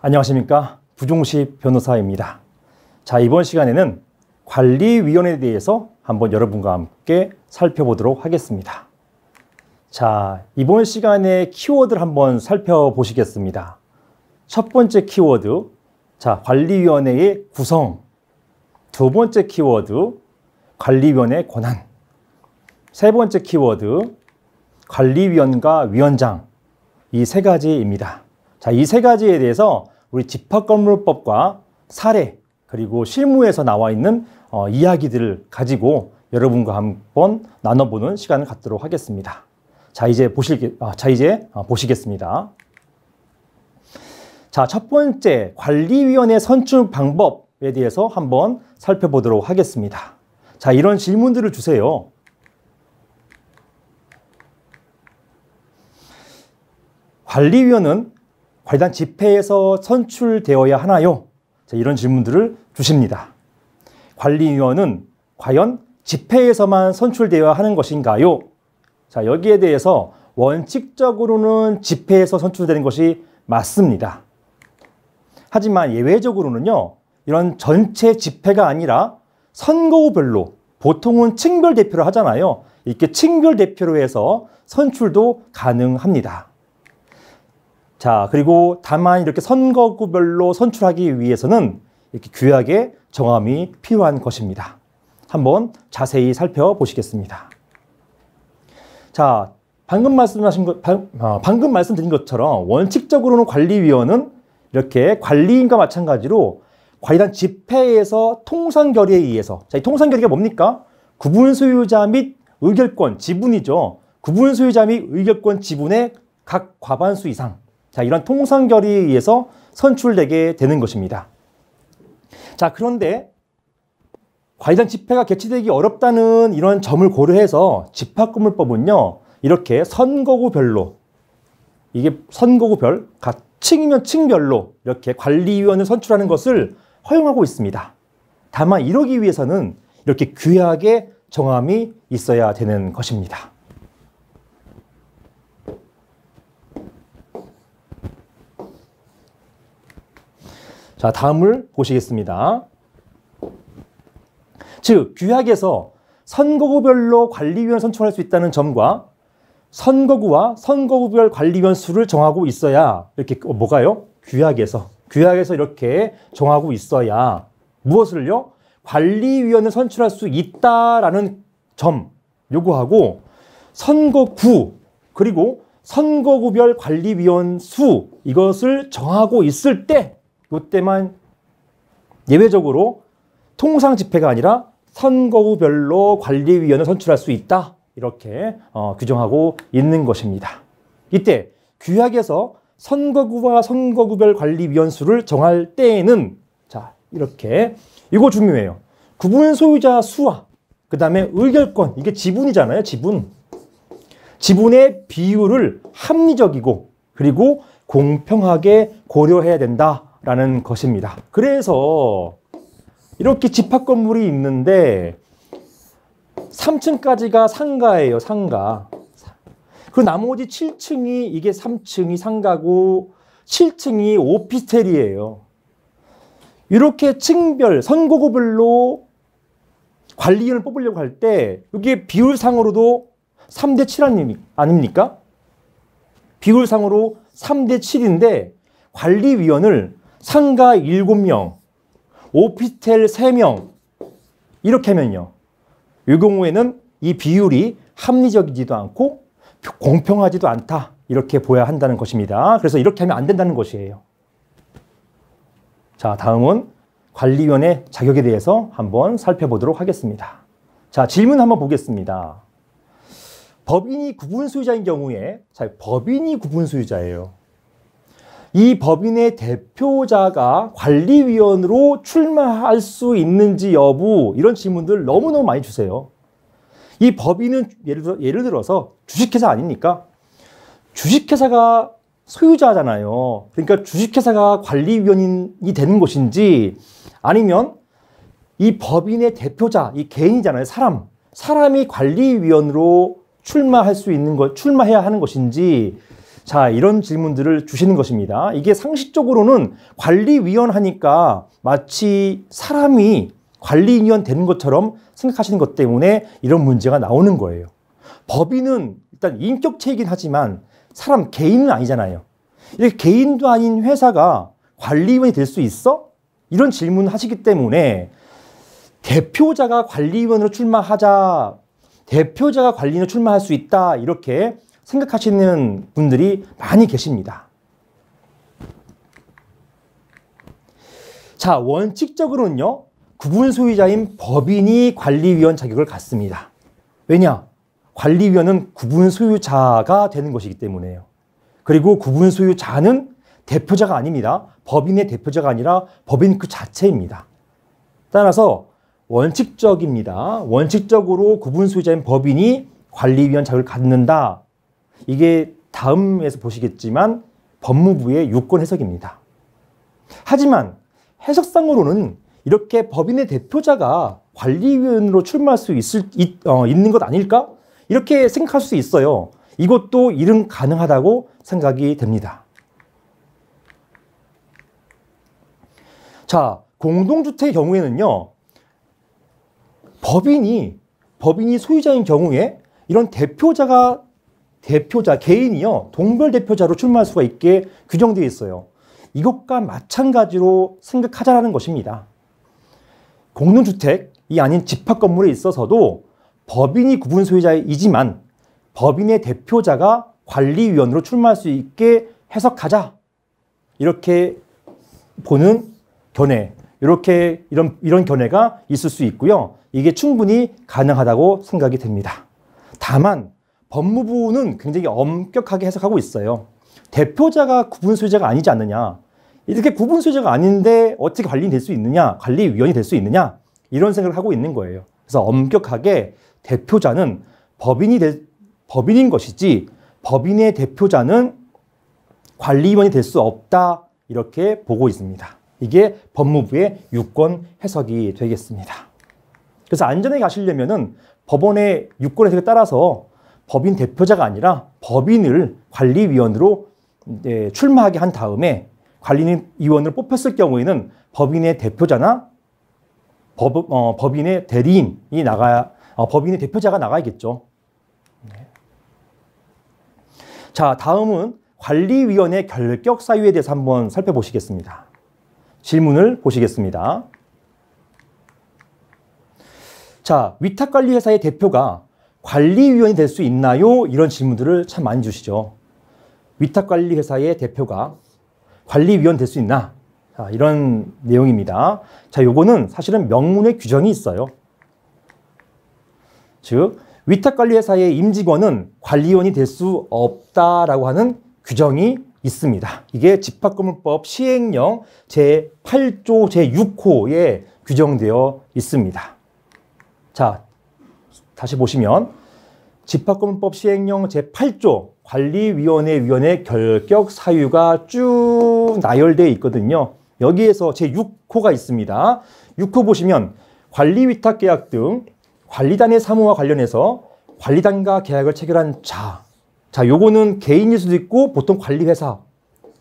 안녕하십니까. 부종식 변호사입니다. 자, 이번 시간에는 관리위원회에 대해서 한번 여러분과 함께 살펴보도록 하겠습니다. 자, 이번 시간에 키워드를 한번 살펴보시겠습니다. 첫 번째 키워드, 자, 관리위원회의 구성. 두 번째 키워드, 관리위원회 권한. 세 번째 키워드, 관리위원과 위원장. 이 세 가지입니다. 자, 이 세 가지에 대해서 우리 집합건물법과 사례 그리고 실무에서 나와 있는 이야기들을 가지고 여러분과 한번 나눠보는 시간을 갖도록 하겠습니다. 자, 이제 보시겠습니다. 자, 첫 번째 관리위원회 선출 방법에 대해서 한번 살펴보도록 하겠습니다. 자, 이런 질문들을 주세요. 관리위원은 관리단 집회에서 선출되어야 하나요? 자, 이런 질문들을 주십니다. 관리위원은 과연 집회에서만 선출되어야 하는 것인가요? 자, 여기에 대해서 원칙적으로는 집회에서 선출되는 것이 맞습니다. 하지만 예외적으로는요, 이런 전체 집회가 아니라 선거구별로 보통은 층별 대표를 하잖아요. 이렇게 층별 대표로 해서 선출도 가능합니다. 자, 그리고 다만 이렇게 선거구별로 선출하기 위해서는 이렇게 규약의 정함이 필요한 것입니다. 한번 자세히 살펴보시겠습니다. 자, 방금 말씀드린 것처럼 원칙적으로는 관리위원은 이렇게 관리인과 마찬가지로 관리단 집회에서 통상결의에 의해서, 자, 이 통상결의가 뭡니까? 구분소유자 및 의결권 지분이죠. 구분소유자 및 의결권 지분의 각 과반수 이상. 자, 이런 통상결의에 의해서 선출되게 되는 것입니다. 자, 그런데 관리단 집회가 개최되기 어렵다는 이런 점을 고려해서 집합건물법은요, 이렇게 선거구별로, 이게 선거구별, 각 층이면 층별로 이렇게 관리위원을 선출하는 것을 허용하고 있습니다. 다만 이러기 위해서는 이렇게 규약의 정함이 있어야 되는 것입니다. 자, 다음을 보시겠습니다. 즉, 규약에서 선거구별로 관리위원 선출할 수 있다는 점과 선거구와 선거구별 관리위원 수를 정하고 있어야 이렇게 뭐가요? 규약에서 이렇게 정하고 있어야 무엇을요? 관리위원을 선출할 수 있다라는 점 요구하고 선거구 그리고 선거구별 관리위원 수 이것을 정하고 있을 때 이때만 예외적으로 통상 집회가 아니라 선거구별로 관리위원을 선출할 수 있다. 이렇게 규정하고 있는 것입니다. 이때 규약에서 선거구와 선거구별 관리위원 수를 정할 때에는 자, 이렇게 이거 중요해요. 구분 소유자 수와 그 다음에 의결권, 이게 지분이잖아요. 지분의 비율을 합리적이고 그리고 공평하게 고려해야 된다라는 것입니다. 그래서 이렇게 집합건물이 있는데 3층까지가 상가예요. 상가. 그 나머지 7층이 이게 3층이 상가고 7층이 오피스텔이에요. 이렇게 층별, 선거구별로 관리인을 뽑으려고 할 때 이게 비율상으로도 3대 7 아닙니까? 비율상으로 3대 7인데 관리위원을 상가 7명, 오피스텔 3명 이렇게 하면요. 이 경우에는 이 비율이 합리적이지도 않고 공평하지도 않다. 이렇게 보아야 한다는 것입니다. 그래서 이렇게 하면 안 된다는 것이에요. 자, 다음은 관리위원회 자격에 대해서 한번 살펴보도록 하겠습니다. 자, 질문 한번 보겠습니다. 법인이 구분소유자인 경우에, 자, 법인이 구분소유자예요. 이 법인의 대표자가 관리위원으로 출마할 수 있는지 여부 이런 질문들 너무너무 많이 주세요. 이 법인은 예를 들어서 주식회사 아닙니까? 주식회사가 소유자잖아요. 그러니까 주식회사가 관리위원이 되는 것인지 아니면 이 법인의 대표자, 이 개인이잖아요. 사람이 관리위원으로 출마해야 하는 것인지 자, 이런 질문들을 주시는 것입니다. 이게 상식적으로는 관리위원 하니까 마치 사람이 관리위원 되는 것처럼 생각하시는 것 때문에 이런 문제가 나오는 거예요. 법인은 일단 인격체이긴 하지만 사람 개인은 아니잖아요. 이렇게 개인도 아닌 회사가 관리위원이 될 수 있어? 이런 질문을 하시기 때문에 대표자가 관리위원으로 출마하자, 대표자가 관리인으로 출마할 수 있다, 이렇게 생각하시는 분들이 많이 계십니다. 자, 원칙적으로는요, 구분 소유자인 법인이 관리위원 자격을 갖습니다. 왜냐? 관리위원은 구분 소유자가 되는 것이기 때문에요. 그리고 구분 소유자는 대표자가 아닙니다. 법인의 대표자가 아니라 법인 그 자체입니다. 따라서 원칙적입니다. 원칙적으로 구분 소유자인 법인이 관리위원 자격을 갖는다. 이게 다음에서 보시겠지만 법무부의 유권 해석입니다. 하지만 해석상으로는 이렇게 법인의 대표자가 관리위원으로 출마할 수 있는 것 아닐까? 이렇게 생각할 수 있어요. 이것도 이름 가능하다고 생각이 됩니다. 자, 공동주택의 경우에는요, 법인이 소유자인 경우에 이런 개인이요, 동별 대표자로 출마할 수가 있게 규정되어 있어요. 이것과 마찬가지로 생각하자라는 것입니다. 공동주택이 아닌 집합건물에 있어서도 법인이 구분 소유자이지만 법인의 대표자가 관리위원으로 출마할 수 있게 해석하자. 이렇게 보는 견해, 이런 견해가 있을 수 있고요. 이게 충분히 가능하다고 생각이 됩니다. 다만 법무부는 굉장히 엄격하게 해석하고 있어요. 대표자가 구분 소유자가 아니지 않느냐. 이렇게 구분 소유자가 아닌데 어떻게 관리인이 될 수 있느냐, 관리위원이 될 수 있느냐, 이런 생각을 하고 있는 거예요. 그래서 엄격하게 대표자는 법인인 것이지 법인의 대표자는 관리위원이 될 수 없다, 이렇게 보고 있습니다. 이게 법무부의 유권 해석이 되겠습니다. 그래서 안전하게 가시려면은 법원의 유권 해석에 따라서 법인 대표자가 아니라 법인을 관리위원으로 출마하게 한 다음에 관리위원을 뽑혔을 경우에는 법인의 대표자나 법인의 대리인이 법인의 대표자가 나가야겠죠. 자, 다음은 관리위원회 결격 사유에 대해서 한번 살펴보시겠습니다. 질문을 보시겠습니다. 자, 위탁관리회사의 대표가 관리위원이 될 수 있나요? 이런 질문들을 참 많이 주시죠. 위탁관리회사의 대표가 관리위원 될 수 있나? 자, 이런 내용입니다. 자, 요거는 사실은 명문의 규정이 있어요. 즉, 위탁관리회사의 임직원은 관리위원이 될 수 없다라고 하는 규정이 있습니다. 이게 집합건물법 시행령 제8조 제6호에 규정되어 있습니다. 자, 다시 보시면 집합건물법 시행령 제8조 관리위원회 결격 사유가 쭉 나열되어 있거든요. 여기에서 제6호가 있습니다. 6호 보시면 관리위탁계약 등 관리단의 사무와 관련해서 관리단과 계약을 체결한 자, 요거는 개인일 수도 있고 보통 관리회사,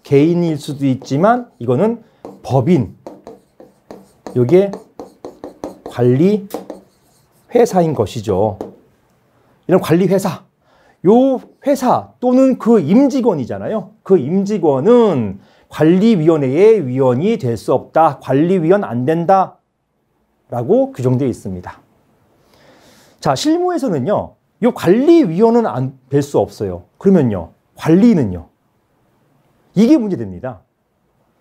개인일 수도 있지만 이거는 법인, 요게 관리회사인 것이죠. 이런 관리회사, 요 회사 또는 그 임직원이잖아요. 그 임직원은 관리위원회의 위원이 될 수 없다, 관리위원 안 된다 라고 규정되어 있습니다. 자, 실무에서는요, 이 관리위원은 안 될 수 없어요. 그러면요, 관리인은요? 이게 문제됩니다.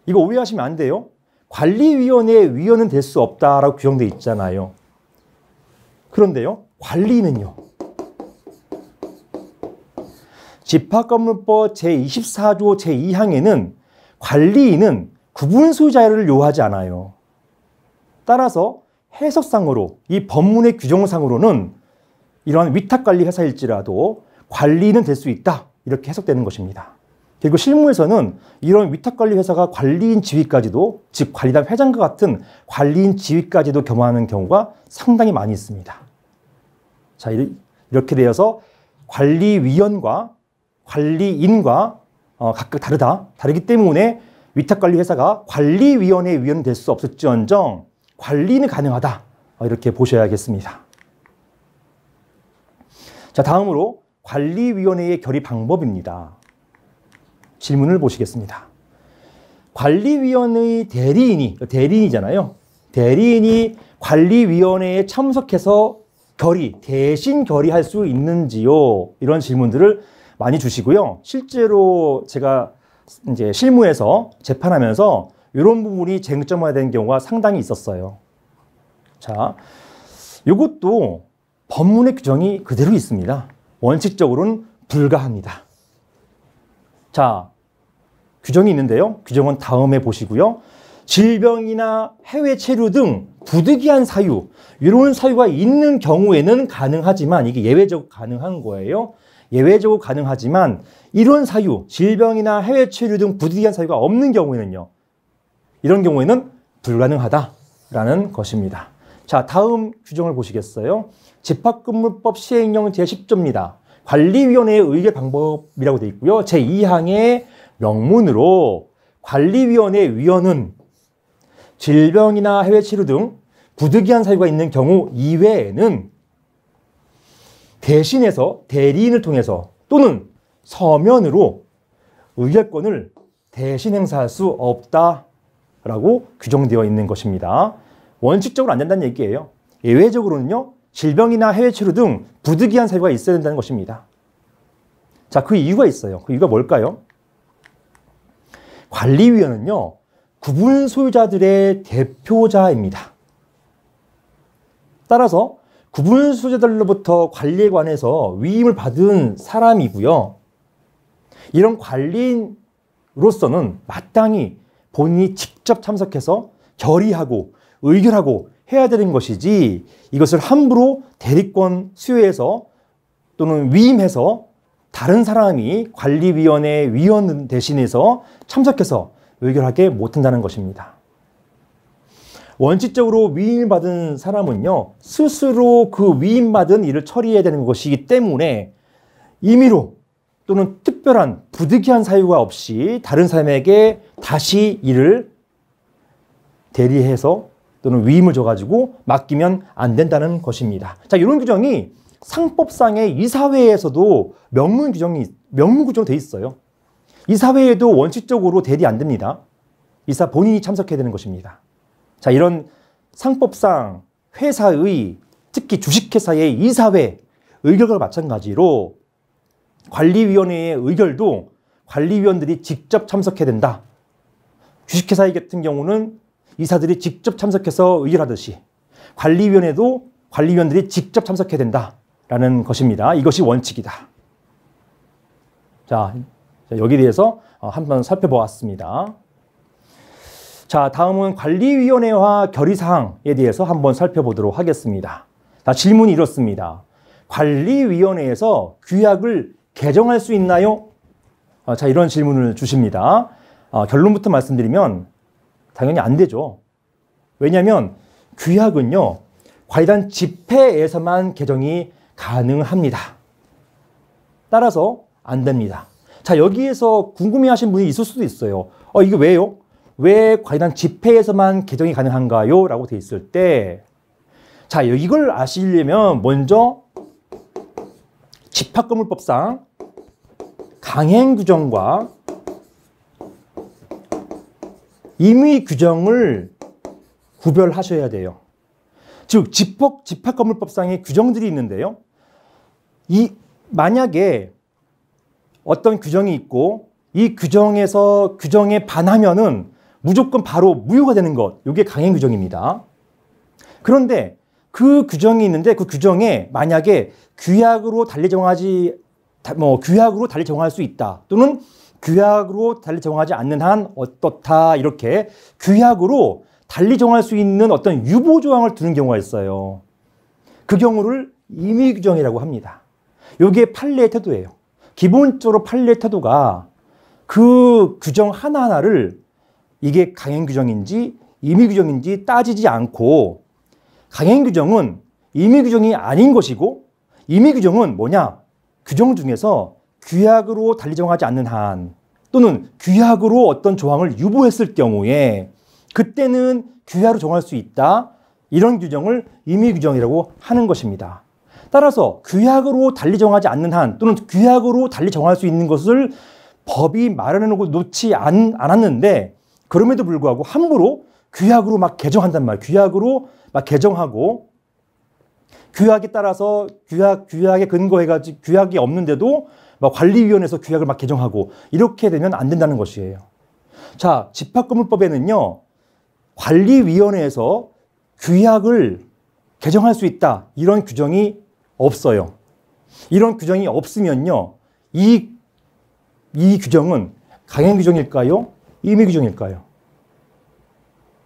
이거 오해하시면 안 돼요. 관리위원회 위원은 될 수 없다라고 규정되어 있잖아요. 그런데요, 관리인은요? 집합건물법 제24조 제2항에는 관리인은 구분 소유자를 요하지 않아요. 따라서 해석상으로 이 법문의 규정상으로는 이러한 위탁관리 회사일지라도 관리인은 될 수 있다, 이렇게 해석되는 것입니다. 그리고 실무에서는 이런 위탁관리 회사가 관리인 지위까지도, 즉 관리단 회장과 같은 관리인 지위까지도 겸하는 경우가 상당히 많이 있습니다. 자, 이렇게 되어서 관리위원과 관리인과 각각 다르기 때문에 위탁관리회사가 관리위원회 위원은 될 수 없을지언정 관리는 가능하다. 이렇게 보셔야겠습니다. 자, 다음으로 관리위원회의 결의 방법입니다. 질문을 보시겠습니다. 관리위원회의 대리인이잖아요. 대리인이 관리위원회에 참석해서 대신 결의할 수 있는지요? 이런 질문들을 많이 주시고요. 실제로 제가 이제 실무에서 재판하면서 이런 부분이 쟁점화된 경우가 상당히 있었어요. 자, 이것도 법문의 규정이 그대로 있습니다. 원칙적으로는 불가합니다. 자, 규정이 있는데요. 규정은 다음에 보시고요. 질병이나 해외 체류 등 부득이한 사유, 이런 사유가 있는 경우에는 가능하지만 이게 예외적으로 가능한 거예요. 예외적으로 가능하지만 이런 사유, 질병이나 해외 체류 등 부득이한 사유가 없는 경우에는요. 이런 경우에는 불가능하다라는 것입니다. 자, 다음 규정을 보시겠어요? 집합근무법 시행령 제10조입니다. 관리위원회의 의결 방법이라고 되어 있고요. 제2항의 명문으로 관리위원회 위원은 질병이나 해외 치료 등 부득이한 사유가 있는 경우 이외에는 대신해서 대리인을 통해서 또는 서면으로 의결권을 대신 행사할 수 없다라고 규정되어 있는 것입니다. 원칙적으로 안 된다는 얘기예요. 예외적으로는요, 질병이나 해외 치료 등 부득이한 사유가 있어야 된다는 것입니다. 자, 그 이유가 있어요. 그 이유가 뭘까요? 관리위원은요, 구분 소유자들의 대표자입니다. 따라서 구분 소유자들로부터 관리에 관해서 위임을 받은 사람이고요. 이런 관리인으로서는 마땅히 본인이 직접 참석해서 결의하고 의결하고 해야 되는 것이지 이것을 함부로 대리권 수여해서 또는 위임해서 다른 사람이 관리위원회 위원 대신해서 참석해서 의결하게 못한다는 것입니다. 원칙적으로 위임받은 사람은요, 스스로 그 위임받은 일을 처리해야 되는 것이기 때문에 임의로 또는 특별한 부득이한 사유가 없이 다른 사람에게 다시 일을 대리해서 또는 위임을 줘가지고 맡기면 안 된다는 것입니다. 자, 이런 규정이 상법상의 이사회에서도 명문 규정으로 돼 있어요. 이사회에도 원칙적으로 대리 안 됩니다. 이사 본인이 참석해야 되는 것입니다. 자, 이런 상법상 회사의, 특히 주식회사의 이사회 의결과 마찬가지로 관리위원회의 의결도 관리위원들이 직접 참석해야 된다. 주식회사 같은 경우는 이사들이 직접 참석해서 의결하듯이 관리위원회도 관리위원들이 직접 참석해야 된다라는 것입니다. 이것이 원칙이다. 자, 여기에 대해서 한번 살펴보았습니다. 자, 다음은 관리위원회와 결의사항에 대해서 한번 살펴보도록 하겠습니다. 자, 질문이 이렇습니다. 관리위원회에서 규약을 개정할 수 있나요? 자, 이런 질문을 주십니다. 결론부터 말씀드리면 당연히 안 되죠. 왜냐하면 규약은요, 관리단 집회에서만 개정이 가능합니다. 따라서 안 됩니다. 자, 여기에서 궁금해하신 분이 있을 수도 있어요. 이게 왜요? 왜 관리단 집회에서만 개정이 가능한가요? 라고 돼 있을 때, 자, 이걸 아시려면 먼저 집합건물법상 강행규정과 임의규정을 구별하셔야 돼요. 즉, 집합건물법상의 규정들이 있는데요. 만약에 어떤 규정이 있고 이 규정에 반하면은 무조건 바로 무효가 되는 것, 이게 강행규정입니다. 그런데 그 규정이 있는데 그 규정에 만약에 규약으로 달리 정할 수 있다, 또는 규약으로 달리 정하지 않는 한 어떻다, 이렇게 규약으로 달리 정할 수 있는 어떤 유보조항을 두는 경우가 있어요. 그 경우를 임의규정이라고 합니다. 이게 판례의 태도예요. 기본적으로 판례의 태도가 그 규정 하나하나를 이게 강행규정인지 임의규정인지 따지지 않고, 강행규정은 임의규정이 아닌 것이고 임의규정은 뭐냐? 규정 중에서 규약으로 달리 정하지 않는 한, 또는 규약으로 어떤 조항을 유보했을 경우에 그때는 규약으로 정할 수 있다. 이런 규정을 임의규정이라고 하는 것입니다. 따라서 규약으로 달리 정하지 않는 한 또는 규약으로 달리 정할 수 있는 것을 법이 마련해 놓지 않았는데 그럼에도 불구하고 함부로 규약으로 막 개정한단 말이에요. 규약으로 막 개정하고 규약에 따라서 규약에 근거해가지고 규약이 없는데도 막 관리위원회에서 규약을 막 개정하고 이렇게 되면 안 된다는 것이에요. 자, 집합건물법에는요. 관리위원회에서 규약을 개정할 수 있다. 이런 규정이 없어요. 이런 규정이 없으면요. 이 규정은 강행규정일까요? 임의규정일까요?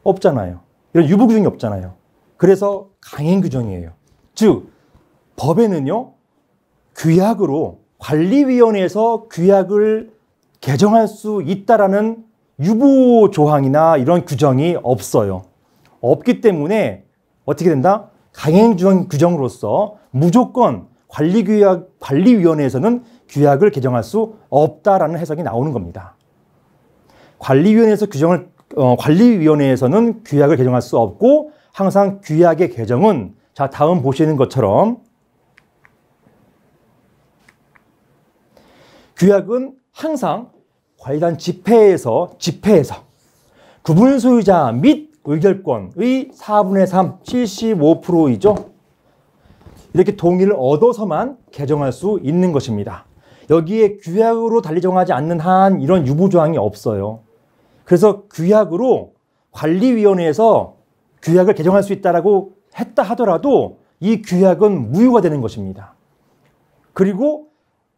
없잖아요. 이런 유보규정이 없잖아요. 그래서 강행규정이에요. 즉 법에는요. 규약으로 관리위원회에서 규약을 개정할 수 있다라는 유보조항이나 이런 규정이 없어요. 없기 때문에 어떻게 된다? 강행규정으로서 무조건 관리위원회에서는 규약을 개정할 수 없다라는 해석이 나오는 겁니다. 관리위원회에서는 규약을 개정할 수 없고 항상 규약의 개정은 자, 다음 보시는 것처럼 규약은 항상 관리단 집회에서 구분 소유자 및 의결권의 4분의 3, 75%이죠. 이렇게 동의를 얻어서만 개정할 수 있는 것입니다. 여기에 규약으로 달리 정하지 않는 한 이런 유보조항이 없어요. 그래서 규약으로 관리위원회에서 규약을 개정할 수 있다라고 했다 하더라도 이 규약은 무효가 되는 것입니다. 그리고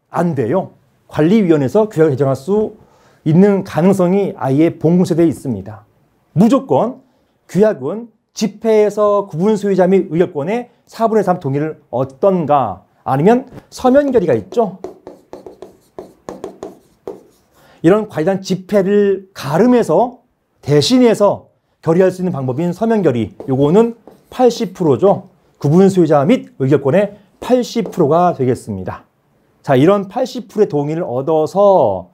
안 돼요. 관리위원회에서 규약을 개정할 수 있는 가능성이 아예 봉쇄되어 있습니다. 무조건 규약은 집회에서 구분 소유자 및 의결권의 4분의 3 동의를 얻던가 아니면 서면 결의가 있죠. 이런 관리단 집회를 가름해서 대신해서 결의할 수 있는 방법인 서면 결의. 요거는 80%죠. 구분 소유자 및 의결권의 80%가 되겠습니다. 자, 이런 80%의 동의를 얻어서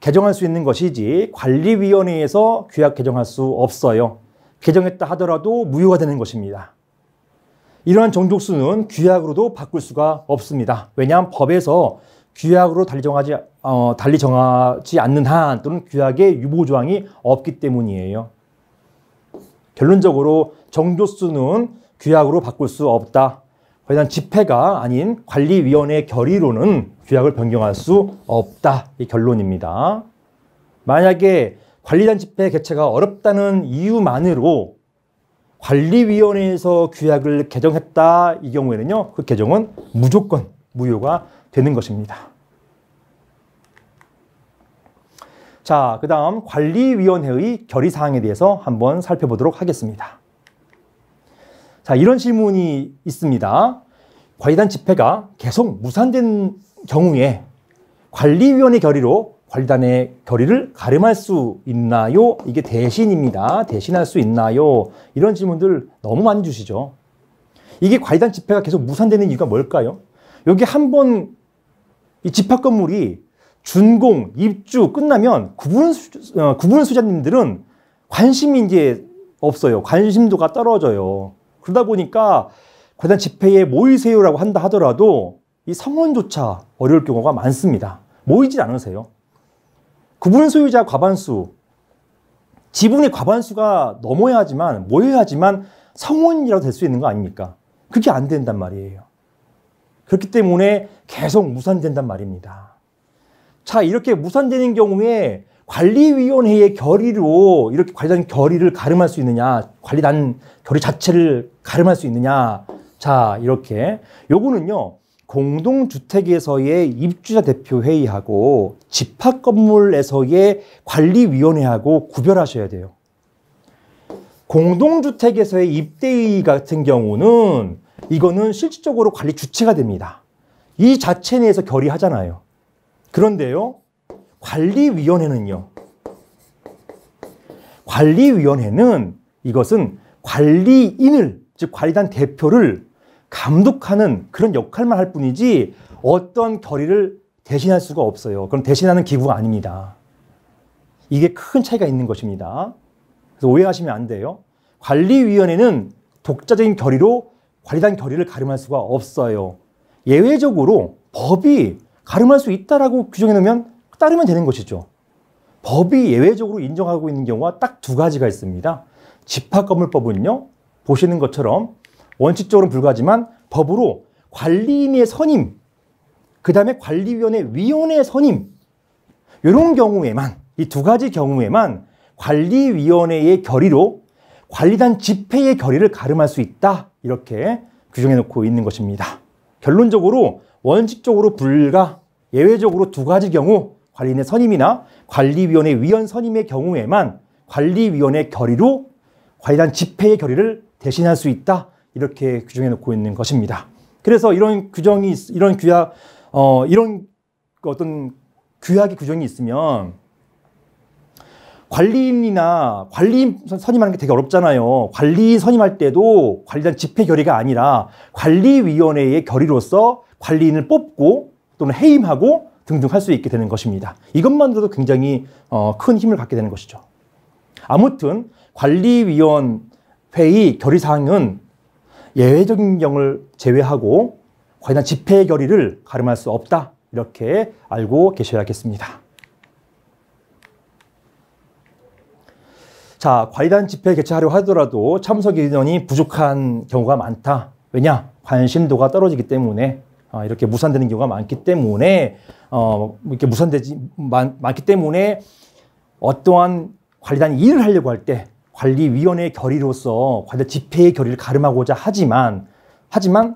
개정할 수 있는 것이지 관리위원회에서 규약 개정할 수 없어요. 개정했다 하더라도 무효가 되는 것입니다. 이러한 정족수는 규약으로도 바꿀 수가 없습니다. 왜냐하면 법에서 규약으로 달리 정하지 않는 한 또는 규약의 유보조항이 없기 때문이에요. 결론적으로 정족수는 규약으로 바꿀 수 없다. 관리단 집회가 아닌 관리위원회 결의로는 규약을 변경할 수 없다. 이 결론입니다. 만약에 관리단 집회 개최가 어렵다는 이유만으로 관리위원회에서 규약을 개정했다 이 경우에는요. 그 개정은 무조건 무효가 되는 것입니다. 자, 그 다음 관리위원회의 결의사항에 대해서 한번 살펴보도록 하겠습니다. 자, 이런 질문이 있습니다. 관리단 집회가 계속 무산된 경우에 관리위원회 결의로 관리단의 결의를 가름할 수 있나요? 이게 대신입니다. 대신할 수 있나요? 이런 질문들 너무 많이 주시죠. 이게 관리단 집회가 계속 무산되는 이유가 뭘까요? 여기 한번 이 집합 건물이 준공, 입주 끝나면 구분 수자님들은 관심이 이제 없어요. 관심도가 떨어져요. 그러다 보니까 관리단 집회에 모이세요라고 한다 하더라도 이 성원조차 어려울 경우가 많습니다. 모이질 않으세요. 구분 소유자 과반수, 지분의 과반수가 모여야 하지만 성원이라도 될 수 있는 거 아닙니까? 그게 안 된단 말이에요. 그렇기 때문에 계속 무산된단 말입니다. 자, 이렇게 무산되는 경우에 관리위원회의 결의로 이렇게 관리단 결의를 가름할 수 있느냐, 관리단 결의 자체를 가름할 수 있느냐. 자, 이렇게 요거는요. 공동주택에서의 입주자 대표 회의하고 집합건물에서의 관리위원회하고 구별하셔야 돼요. 공동주택에서의 입대회의 같은 경우는 이거는 실질적으로 관리 주체가 됩니다. 이 자체 내에서 결의하잖아요. 그런데요, 관리위원회는 이것은 관리인을, 즉 관리단 대표를 감독하는 그런 역할만 할 뿐이지 어떤 결의를 대신할 수가 없어요. 그럼 대신하는 기구가 아닙니다. 이게 큰 차이가 있는 것입니다. 그래서 오해하시면 안 돼요. 관리위원회는 독자적인 결의로 관리단 결의를 가름할 수가 없어요. 예외적으로 법이 가름할 수 있다라고 규정해 놓으면 따르면 되는 것이죠. 법이 예외적으로 인정하고 있는 경우가 딱 두 가지가 있습니다. 집합건물법은요, 보시는 것처럼 원칙적으로는 불가하지만 법으로 관리인의 선임, 그 다음에 관리위원회 위원회 선임, 이런 경우에만, 이 두 가지 경우에만 관리위원회의 결의로 관리단 집회의 결의를 가름할 수 있다, 이렇게 규정해 놓고 있는 것입니다. 결론적으로 원칙적으로 불가, 예외적으로 두 가지 경우 관리인의 선임이나 관리위원회 위원 선임의 경우에만 관리위원회 결의로 관리단 집회의 결의를 대신할 수 있다, 이렇게 규정해 놓고 있는 것입니다. 그래서 이런 규정이, 이런 규약, 이런 어떤 규약의 규정이 있으면 관리인이나 관리인 선임하는 게 되게 어렵잖아요. 관리인 선임할 때도 관리단 집회 결의가 아니라 관리위원회의 결의로서 관리인을 뽑고 또는 해임하고 등등 할 수 있게 되는 것입니다. 이것만으로도 굉장히 큰 힘을 갖게 되는 것이죠. 아무튼 관리위원회의 결의사항은 예외적인 경우를 제외하고 관리단 집회의 결의를 가름할 수 없다, 이렇게 알고 계셔야겠습니다. 자, 관리단 집회 개최하려 하더라도 참석 인원이 부족한 경우가 많다. 왜냐? 관심도가 떨어지기 때문에, 이렇게 무산되는 경우가 많기 때문에, 많기 때문에 어떠한 관리단 일을 하려고 할 때 관리위원회의 결의로서 관리단 집회의 결의를 가름하고자 하지만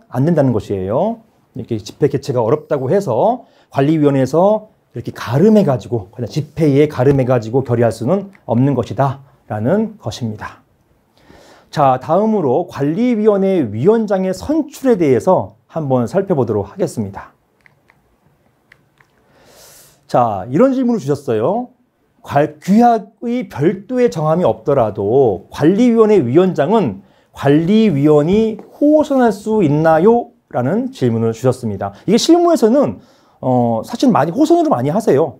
안 된다는 것이에요. 이렇게 집회 개최가 어렵다고 해서 관리위원회에서 이렇게 가름해가지고, 관리단 집회에 가름해가지고 결의할 수는 없는 것이다, 라는 것입니다. 자, 다음으로 관리위원회 위원장의 선출에 대해서 한번 살펴보도록 하겠습니다. 자, 이런 질문을 주셨어요. 규약의 별도의 정함이 없더라도 관리위원회 위원장은 관리위원이 호선할 수 있나요? 라는 질문을 주셨습니다. 이게 실무에서는 사실 많이 호선으로 많이 하세요.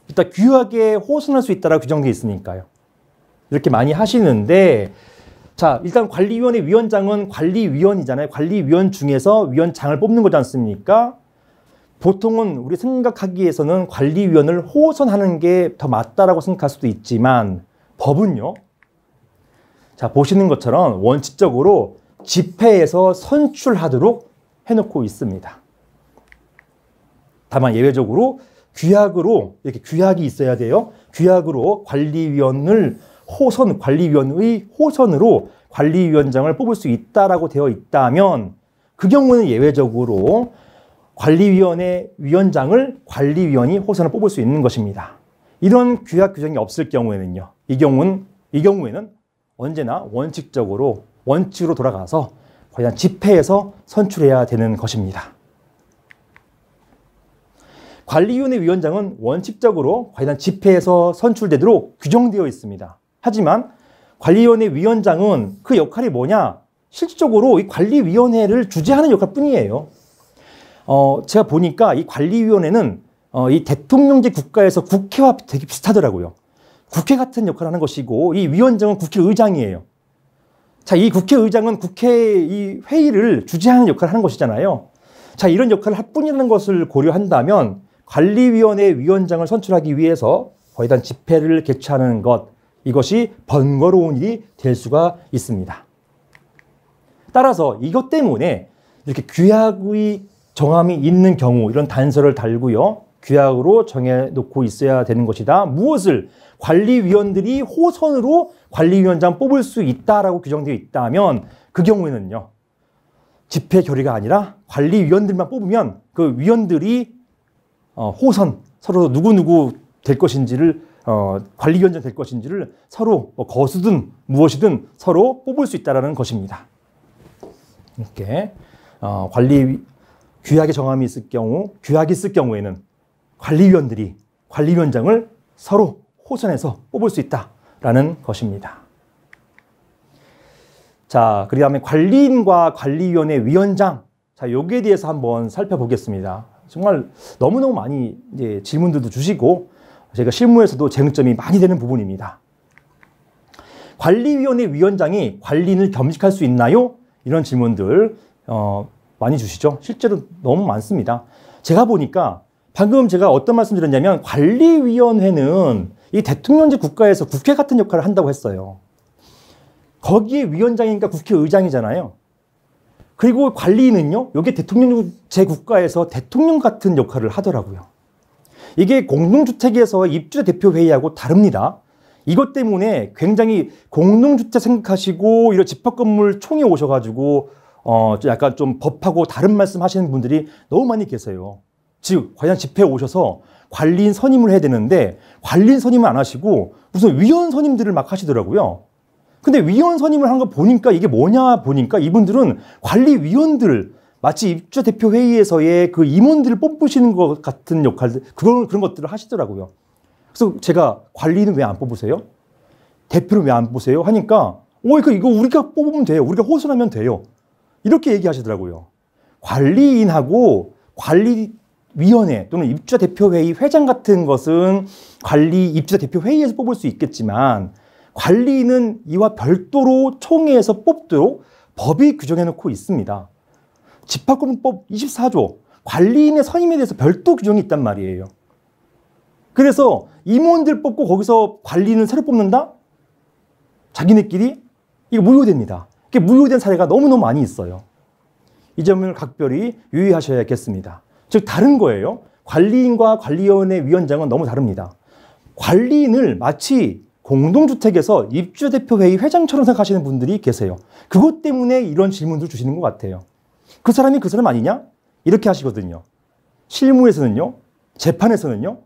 일단 규약에 호선할 수 있다라고 규정되어 있으니까요. 이렇게 많이 하시는데, 자, 일단 관리위원회 위원장은 관리위원이잖아요. 관리위원 중에서 위원장을 뽑는 거지 않습니까? 보통은 우리 생각하기에서는 관리위원을 호선하는 게 더 맞다라고 생각할 수도 있지만, 법은요, 자, 보시는 것처럼 원칙적으로 집회에서 선출하도록 해놓고 있습니다. 다만 예외적으로 규약으로, 이렇게 규약이 있어야 돼요. 규약으로 관리위원의 호선으로 관리위원장을 뽑을 수 있다라고 되어 있다면, 그 경우는 예외적으로 관리위원회 위원장을 관리위원이 호선을 뽑을 수 있는 것입니다. 이런 규약 규정이 없을 경우에는요, 이 경우에는 언제나 원칙으로 돌아가서 관리단 집회에서 선출해야 되는 것입니다. 관리위원회 위원장은 원칙적으로 관리단 집회에서 선출되도록 규정되어 있습니다. 하지만 관리위원회 위원장은 그 역할이 뭐냐? 실질적으로 이 관리위원회를 주재하는 역할뿐이에요. 제가 보니까 이 관리위원회는 이 대통령제 국가에서 국회와 되게 비슷하더라고요. 국회 같은 역할을 하는 것이고, 이 위원장은 국회의장이에요. 자, 이 국회의장은 국회 이 회의를 주재하는 역할을 하는 것이잖아요. 자, 이런 역할을 할 뿐이라는 것을 고려한다면 관리위원회 위원장을 선출하기 위해서 관리단 집회를 개최하는 것, 이것이 번거로운 일이 될 수가 있습니다. 따라서 이것 때문에 이렇게 규약의 정함이 있는 경우, 이런 단서를 달고요, 규약으로 정해놓고 있어야 되는 것이다. 무엇을? 관리위원들이 호선으로 관리위원장 뽑을 수 있다라고 규정되어 있다면, 그 경우에는요, 집회 결의가 아니라 관리위원들만 뽑으면 그 위원들이 호선, 서로 누구 될 것인지를, 관리위원장 될 것인지를 서로 거수든 무엇이든 서로 뽑을 수 있다는 것입니다. 이렇게 규약의 정함이 있을 경우에는 관리위원들이 관리위원장을 서로 호선해서 뽑을 수 있다라는 것입니다. 자, 그 다음에 관리인과 관리위원회 위원장, 자, 여기에 대해서 한번 살펴보겠습니다. 정말 너무너무 많이 이제 질문들도 주시고, 저희가 실무에서도 쟁점이 많이 되는 부분입니다. 관리위원회 위원장이 관리인을 겸직할 수 있나요? 이런 질문들 많이 주시죠. 실제로 너무 많습니다. 제가 보니까 방금 제가 어떤 말씀 드렸냐면 관리위원회는 이 대통령제 국가에서 국회 같은 역할을 한다고 했어요. 거기에 위원장이니까 국회의장이잖아요. 그리고 관리인은요, 이게 대통령제 국가에서 대통령 같은 역할을 하더라고요. 이게 공동주택에서 입주자 대표회의하고 다릅니다. 이것 때문에 굉장히 공동주택 생각하시고 이런 집합건물 총회 오셔가지고 약간 좀 법하고 다른 말씀 하시는 분들이 너무 많이 계세요. 즉 과연 집회에 오셔서 관리인 선임을 해야 되는데 관리인 선임을 안 하시고 무슨 위원 선임들을 막 하시더라고요. 근데 위원 선임을 한 거 보니까 이게 뭐냐 보니까 이분들은 관리위원들 마치 입주자 대표회의에서의 그 임원들을 뽑으시는 것 같은 역할들 그런 것들을 하시더라고요. 그래서 제가 관리는 왜 안 뽑으세요? 대표를 왜 안 뽑으세요? 하니까 이거 우리가 뽑으면 돼요. 우리가 호선하면 돼요. 이렇게 얘기하시더라고요. 관리인하고 관리위원회 또는 입주자 대표회의 회장 같은 것은 입주자 대표회의에서 뽑을 수 있겠지만 관리인은 이와 별도로 총회에서 뽑도록 법이 규정해 놓고 있습니다. 집합건물법 24조 관리인의 선임에 대해서 별도 규정이 있단 말이에요. 그래서 임원들 뽑고 거기서 관리인을 새로 뽑는다? 자기네끼리? 이거 무효됩니다. 이게 무효된 사례가 너무너무 많이 있어요. 이 점을 각별히 유의하셔야겠습니다. 즉 다른 거예요. 관리인과 관리위원회 위원장은 너무 다릅니다. 관리인을 마치 공동주택에서 입주자 대표회의 회장처럼 생각하시는 분들이 계세요. 그것 때문에 이런 질문들 주시는 것 같아요. 그 사람이 그 사람 아니냐? 이렇게 하시거든요. 실무에서는요, 재판에서는요,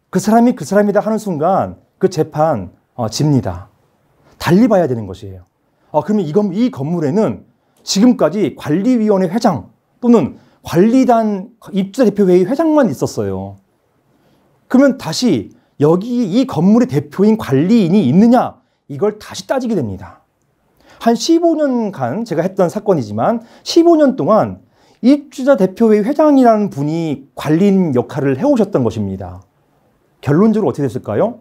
그 사람이 그 사람이다 하는 순간 그 재판 집니다. 달리 봐야 되는 것이에요. 그러면 이 건물에는 지금까지 관리위원회 회장 또는 관리단 입주자 대표회의 회장만 있었어요. 그러면 다시 여기 이 건물의 대표인 관리인이 있느냐? 이걸 다시 따지게 됩니다. 한 15년간 제가 했던 사건이지만 15년 동안 입주자 대표회의 회장이라는 분이 관리인 역할을 해오셨던 것입니다. 결론적으로 어떻게 됐을까요?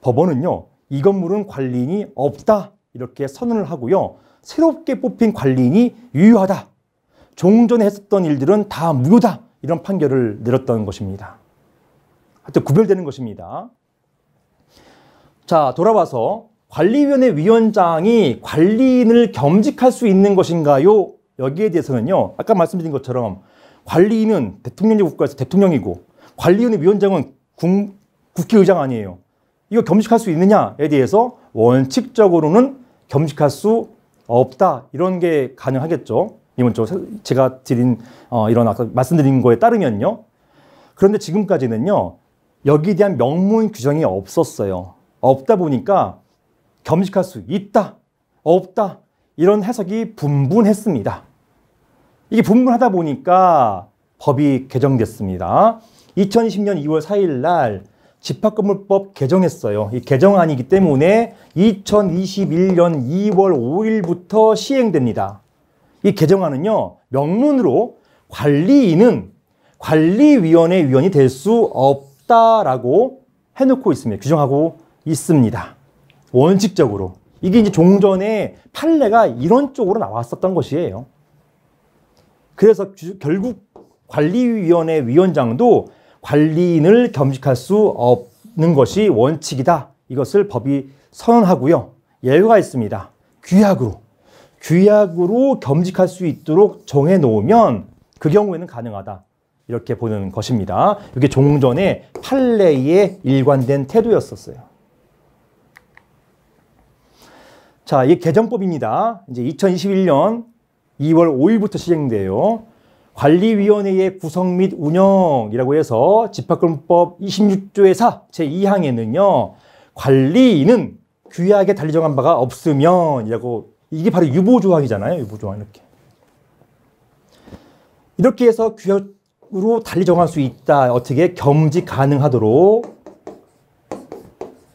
법원은요, 이 건물은 관리인이 없다 이렇게 선언을 하고요. 새롭게 뽑힌 관리인이 유효하다. 종전에 했었던 일들은 다 무효다. 이런 판결을 내렸던 것입니다. 하여튼 구별되는 것입니다. 자, 돌아와서 관리위원회 위원장이 관리인을 겸직할 수 있는 것인가요? 여기에 대해서는요, 아까 말씀드린 것처럼 관리인은 대통령제 국가에서 대통령이고 관리위원회 위원장은 국회의장 아니에요. 이거 겸직할 수 있느냐에 대해서 원칙적으로는 겸직할 수 없다. 이런 게 가능하겠죠. 이건 제가 드린 이런 아까 말씀드린 거에 따르면요. 그런데 지금까지는요, 여기에 대한 명문 규정이 없었어요. 없다 보니까 겸직할 수 있다, 없다 이런 해석이 분분했습니다. 이게 분분하다 보니까 법이 개정됐습니다. 2020년 2월 4일 날 집합건물법 개정했어요. 이 개정안이기 때문에 2021년 2월 5일부터 시행됩니다. 이 개정안은요, 명문으로 관리인은 관리위원회 위원이 될 수 없다라고 해놓고 있습니다. 규정하고 있습니다. 원칙적으로. 이게 이제 종전에 판례가 이런 쪽으로 나왔었던 것이에요. 그래서 결국 관리위원회 위원장도 관리인을 겸직할 수 없는 것이 원칙이다. 이것을 법이 선언하고요. 예외가 있습니다. 규약으로 겸직할 수 있도록 정해놓으면 그 경우에는 가능하다. 이렇게 보는 것입니다. 이게 종전의 판례의 일관된 태도였었어요. 자, 이 개정법입니다. 이제 2021년 2월 5일부터 시행돼요. 관리위원회의 구성 및 운영이라고 해서 집합건물법 26조의 4 제2항에는요. 관리인은 규약에 달리 정한 바가 없으면 이라고, 이게 바로 유보조항이잖아요. 유보조항 이렇게 해서 규약으로 달리 정할 수 있다. 어떻게 겸직 가능하도록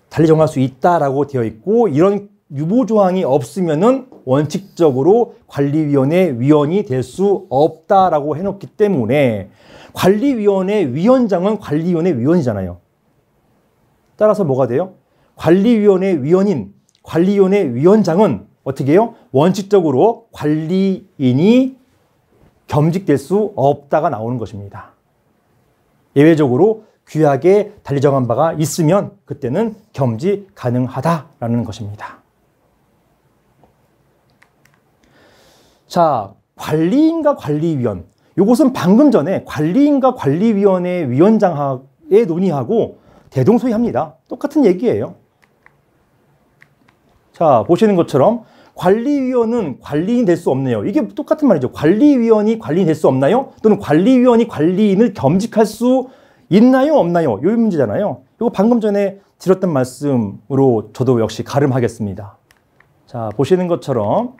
달리 정할 수 있다라고 되어 있고, 이런 유보조항이 없으면은 원칙적으로 관리위원회 위원이 될 수 없다라고 해놓기 때문에 관리위원회 위원장은 관리위원회 위원이잖아요. 따라서 뭐가 돼요? 관리위원회 위원인, 관리위원회 위원장은 어떻게 해요? 원칙적으로 관리인이 겸직될 수 없다가 나오는 것입니다. 예외적으로 규약에 달리 정한 바가 있으면 그때는 겸직 가능하다라는 것입니다. 자, 관리인과 관리위원. 이것은 방금 전에 관리인과 관리위원회 위원장의 논의하고 대동소이합니다. 똑같은 얘기예요. 자, 보시는 것처럼 관리위원은 관리인 될 수 없네요. 이게 똑같은 말이죠. 관리위원이 관리인 될 수 없나요? 또는 관리위원이 관리인을 겸직할 수 있나요? 없나요? 이 문제잖아요. 이거 방금 전에 드렸던 말씀으로 저도 역시 가름하겠습니다. 자, 보시는 것처럼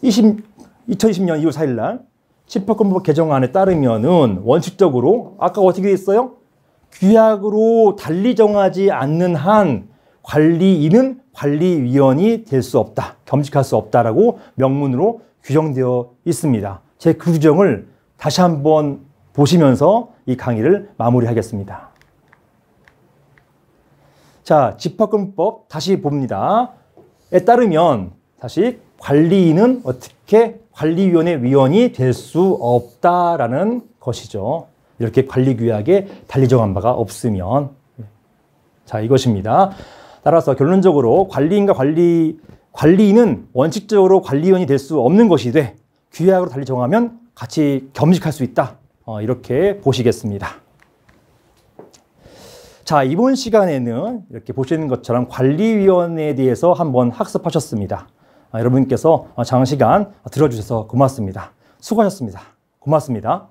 2020년 2월 4일 날 집법권법 개정안에 따르면은 원칙적으로 아까 어떻게 돼 있어요? 규약으로 달리 정하지 않는 한 관리인은 관리위원이 될 수 없다, 겸직할 수 없다라고 명문으로 규정되어 있습니다. 제 그 규정을 다시 한번 보시면서 이 강의를 마무리하겠습니다. 자, 집합금법 다시 봅니다. 에 따르면 다시 관리인은 어떻게 관리위원회 위원이 될 수 없다라는 것이죠. 이렇게 관리규약에 달리 정한 바가 없으면. 자, 이것입니다. 따라서 결론적으로 관리인과 관리인은 원칙적으로 관리위원이 될 수 없는 것이 돼 규약으로 달리 정하면 같이 겸직할 수 있다. 이렇게 보시겠습니다. 자, 이번 시간에는 이렇게 보시는 것처럼 관리위원회에 대해서 한번 학습하셨습니다. 여러분께서 장시간 들어주셔서 고맙습니다. 수고하셨습니다. 고맙습니다.